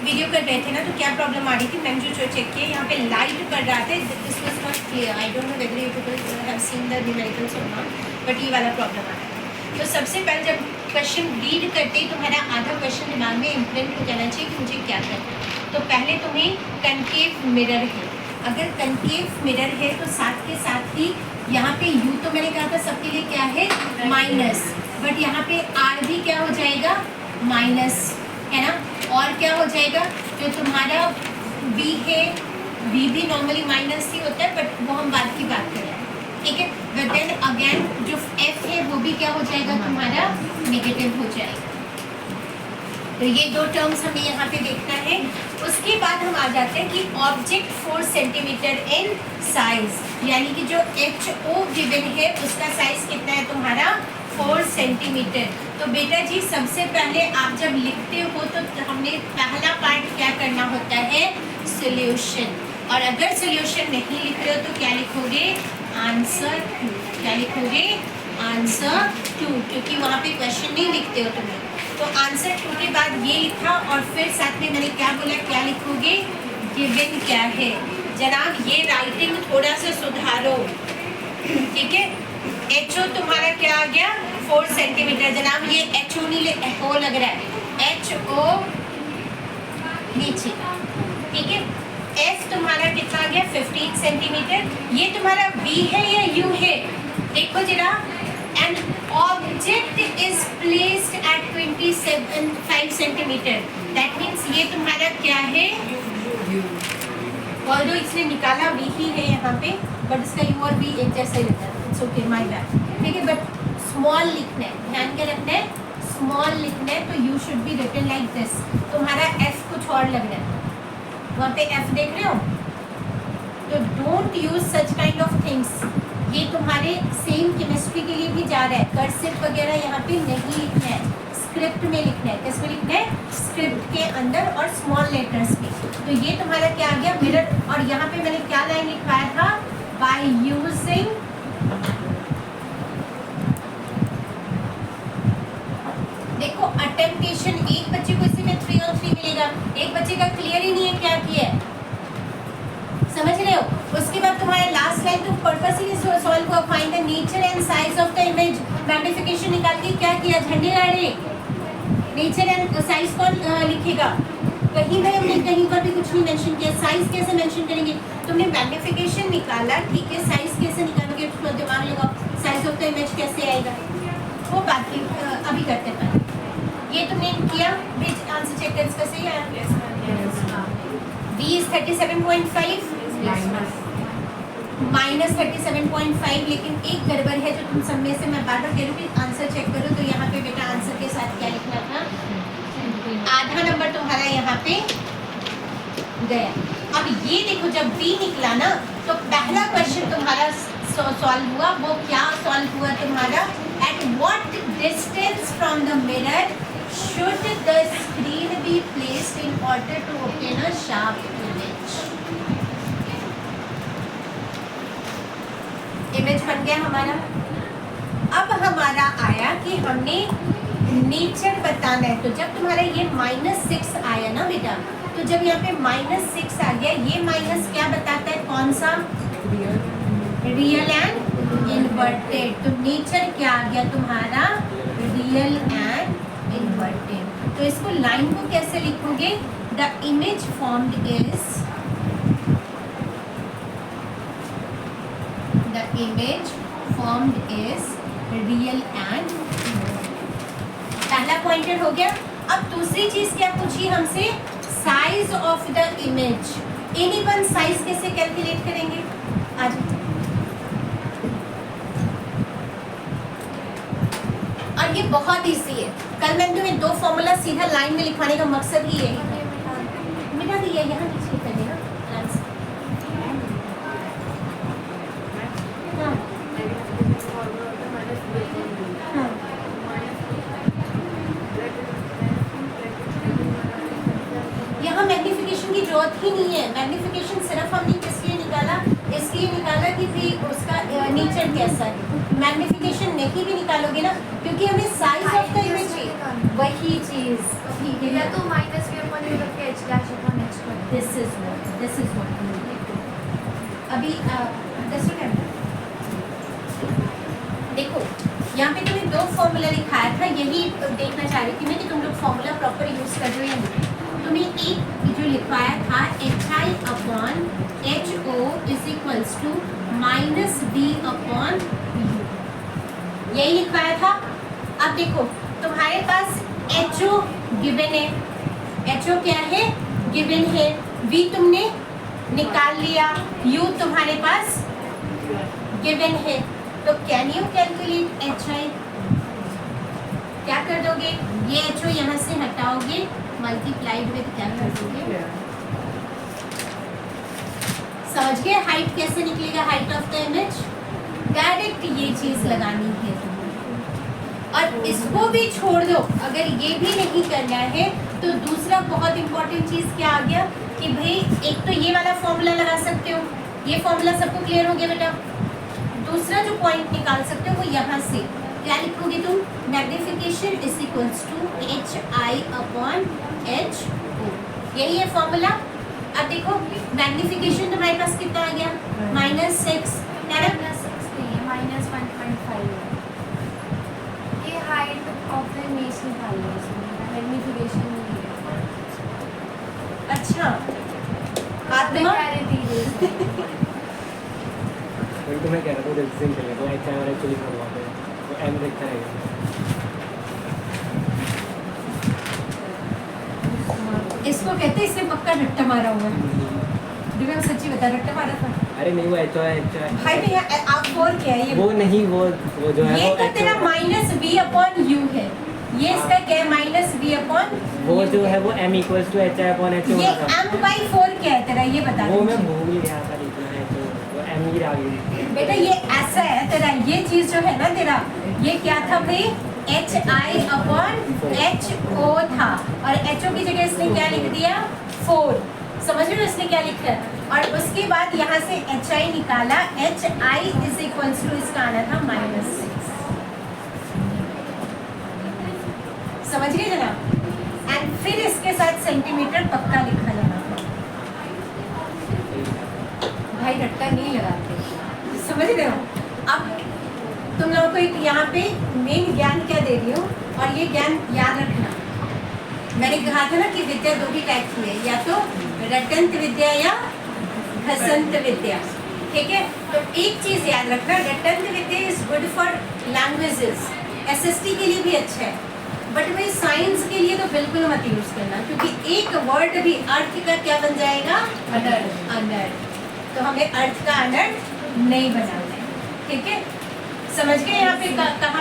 Video कर रहे थे ना तो क्या प्रॉब्लम आ रही थी, मैंने जो चेक किया यहाँ पे लाइट पड़ रहा था, this was not clear. I don't know whether you people have seen the numericals और नॉट, बट ये वाला प्रॉब्लम आ रहा है। तो सबसे पहले जब क्वेश्चन रीड करते ही तुम्हारा आधा क्वेश्चन दिमाग में इम्प्रिंट हो जाना चाहिए कि मुझे क्या करना है। तो पहले तुम्हें कनकेव मिरर है, अगर कनकेव मिरर है तो साथ के साथ ही यहाँ पे यू तो मैंने कहा था सबके लिए क्या है माइनस, बट यहाँ पे आर भी क्या हो जाएगा माइनस, है ना। और क्या हो जाएगा जो तुम्हारा वी है, वी भी नॉर्मली माइनस ही होता है, बट वो हम बाद की बात करें, ठीक है। बट देन अगेन जो एफ है वो भी क्या हो जाएगा तुम्हारा नेगेटिव हो जाएगा। तो ये दो टर्म्स हमें यहाँ पे देखना है। उसके बाद हम आ जाते हैं कि ऑब्जेक्ट 4 सेंटीमीटर इन साइज, यानी कि जो एच ओ गिवन है उसका साइज कितना है तुम्हारा 4 सेंटीमीटर। तो बेटा जी सबसे पहले आप जब लिखते हो तो हमने पहला पार्ट क्या करना होता है सॉल्यूशन, और अगर सॉल्यूशन नहीं लिख रहे हो तो क्या लिखोगे आंसर 2, क्या लिखोगे आंसर 2, क्योंकि वहाँ पे क्वेश्चन नहीं लिखते हो तुम्हें। तो आंसर 2 के बाद ये लिखा और फिर साथ में मैंने क्या बोला क्या लिखोगे गिवन क्या है। जनाब ये राइटिंग थोड़ा सा सुधारो, ठीक है। एच ओ तुम्हारा क्या आ गया 4 सेंटीमीटर, जनाब ये एच ओ नहीं ओ लग रहा है, एच ओ नीचे, ठीक है। एफ तुम्हारा कितना आ गया 15 सेंटीमीटर, ये तुम्हारा वी है या यू है, देखो जरा। An object is placed at 25 centimetre, that means ये तुम्हारा क्या है और जो इसने निकाला वी ही है यहाँ पे, बट इसका यू और वी एक जैसा ही रहता है, इट्स ओके माय बैड, ठीक है। बट स्मॉल लिखना है, ध्यान क्या रखना है स्मॉल लिखना है, तो you should be written like this. तुम्हारा एफ कुछ और लग रहा है, वहाँ पे एफ देख रहे हो, तो don't use such kind of things. ये तुम्हारे सेम केमिस्ट्री के लिए भी जा रहा है, कर्सिव वगैरह यहाँ पे नहीं लिखना है, स्क्रिप्ट में लिखना है। किसमें लिखना है स्क्रिप्ट के अंदर और स्मॉल लेटर्स में। तो ये तुम्हारा क्या आ गया मिरर, और यहाँ पे मैंने क्या लाइन लिखवाया था बाय यूजिंग देखो अटेम्पटेशन, एक बच्चे को इसी में 3 और 3 मिलेगा, एक बच्चे का क्लियर ही नहीं है क्या किया है, समझ रहे हो। उसके बाद तुम्हारा लास्ट लाइन तो पर्पसली सॉल्व हुआ, find the nature and size of the image, magnification निकाल के क्या किया झंडे गाड़े, नेचर एंड साइज कौन लिखेगा, कहीं भाई हमने कहीं पर भी कुछ नहीं मेंशन किया, साइज कैसे मेंशन करेंगे, तुमने मैग्निफिकेशन निकाला ठीक है, साइज कैसे निकालोगे उसको दिमाग लगाओ, साइज ऑफ द इमेज कैसे आएगा वो बात अभी करते हैं। ये तुमने किया, विच आंसर चेक कर इसका सही है, बी इज 37.5 माइनस 37.5, लेकिन एक गड़बड़ है जो तुम सब में से मैं बार बार कह रही हूँ आंसर चेक करो। तो यहाँ पे बेटा आंसर के साथ क्या लिखना था, आधा नंबर तुम्हारा यहाँ पे गया। अब ये देखो जब बी निकला ना तो पहला क्वेश्चन तुम्हारा सॉल्व हुआ, वो क्या सॉल्व हुआ तुम्हारा, at what distance from the mirror should the screen be placed in order to obtain a sharp image बन गया हमारा। अब हमारा आया कि हमने नेचर बताना है, तो जब तुम्हारा ये -6 आया ना बेटा, तो जब यहाँ पे -6 आ गया, ये माइनस क्या बताता है कौन सा रियल एंड इन्वर्टेड, तो नेचर क्या आ गया तुम्हारा रियल एंड इन्वर्टेड। तो इसको लाइन को कैसे लिखोगे, the image formed is image formed is real and पहला पॉइंटर हो गया। अब दूसरी चीज क्या पूछी हमसे, size of the image, anyone size कैसे कैलकुलेट करेंगे, आज और ये बहुत इजी है, कल मैंने तुम्हें 2 फॉर्मूला सीधा लाइन में लिखवाने का मकसद ही यही है, मिटा दिया यहाँ नीचे कर देना जरूरत ही नहीं है। मैग्निफिकेशन सिर्फ हमने किस लिए निकाला, इसलिए निकाला कि भी उसका नेचर कैसा है। मैग्निफिकेशन नहीं भी निकालोगे ना, क्योंकि हमें साइज ऑफ द इमेज वही चीज या तो माइनस भी अपन रख के H H dash upon H square. This is what अभी देखो यहाँ पे तुम्हें दो फॉर्मूला लिखाया था, यही देखना चाह रही थी मैं कि तुम लोग फॉर्मूला प्रॉपर यूज कर रहे हो या नहीं। तुम्हें एक जो लिखवाया था HI upon HO is equals to minus B upon U, यही लिखवाया था। अब देखो तुम्हारे पास HO गिवन है, HO क्या है गिवन है, V तुमने निकाल लिया, U तुम्हारे पास गिवन है, तो कैन यू कैलकुलेट HI? क्या कर दोगे, ये HO यहाँ से हटाओगे, मल्टीप्लाइड विद क्या कर दोगे, समझ गए हाइट कैसे निकलेगा, height of the image, direct ये चीज लगानी है और इसको भी छोड़ दो। अगर ये भी नहीं करना है तो दूसरा बहुत इंपॉर्टेंट चीज क्या आ गया कि भाई एक तो ये वाला फॉर्मूला लगा सकते हो, ये फॉर्मूला सबको क्लियर हो गया बेटा। दूसरा जो पॉइंट निकाल सकते हो वो यहाँ से क्या लिखोगे तुम, magnification is equals to HI upon HO, यही है फॉर्मूला। अब देखो मैग्निफिकेशन तुम्हारे पास कितना आ गया, -6 है ना, माइनस 1.5 ये हाइट ऑफ द इमेज निकाल लो, मैग्निफिकेशन नहीं है। अच्छा आत्मा कह रही थी वही तो मैं कह रहा था जल्दी से चले तो HI और HO लिखा हुआ है तो M लिखा रहेगा। इसको कहते हैं इसने पक्का रट्टा मारा हुआ है, दिव्यांग सच्ची बता रट्टा मारा था। अरे नहीं वो HI भाई भैया आप और क्या है ये, वो नहीं वो जो है ये वो तो HO तेरा माइनस B अपॉन U है, ये इसका क्या है माइनस B अपॉन, वो जो है वो M equals to HI upon HO ये M/4 क्या है तेरा, ये बता वो मैं दीजिए। भूल गया था लिखना है तो वो M ही आ गई। बेटा ये ऐसा है तेरा, ये चीज जो है ना तेरा, ये क्या था भाई HI अपॉन HO था और HO की जगह इसने क्या लिख दिया 4, समझ रहे हो इसने क्या लिखा है, और उसके बाद यहाँ से HI निकाला, HI इज इक्वल्स टू इसका आना था -6, समझ गए जनाब। एंड फिर इसके साथ सेंटीमीटर पक्का लिखा जाना, भाई रट्टा नहीं लगाते, समझ रहे हो। अब तुम लोगों को एक यहाँ पे मेन ज्ञान क्या दे रही हूँ और ये ज्ञान याद रखना, मैंने कहा था ना कि विद्या दो ही टाइप की है, या तो रटंत विद्या या हसंत विद्या, ठीक है। तो एक चीज याद रखना, रटंत विद्या is good for languages, SST के लिए भी अच्छा है, बट भाई साइंस के लिए तो बिल्कुल मत यूज करना, क्योंकि एक वर्ड भी अर्थ का क्या बन जाएगा, अनर्थ, तो हमें अर्थ का अनर्थ नहीं बनाना है, ठीक है। समझ गए यहाँ पे कहाँ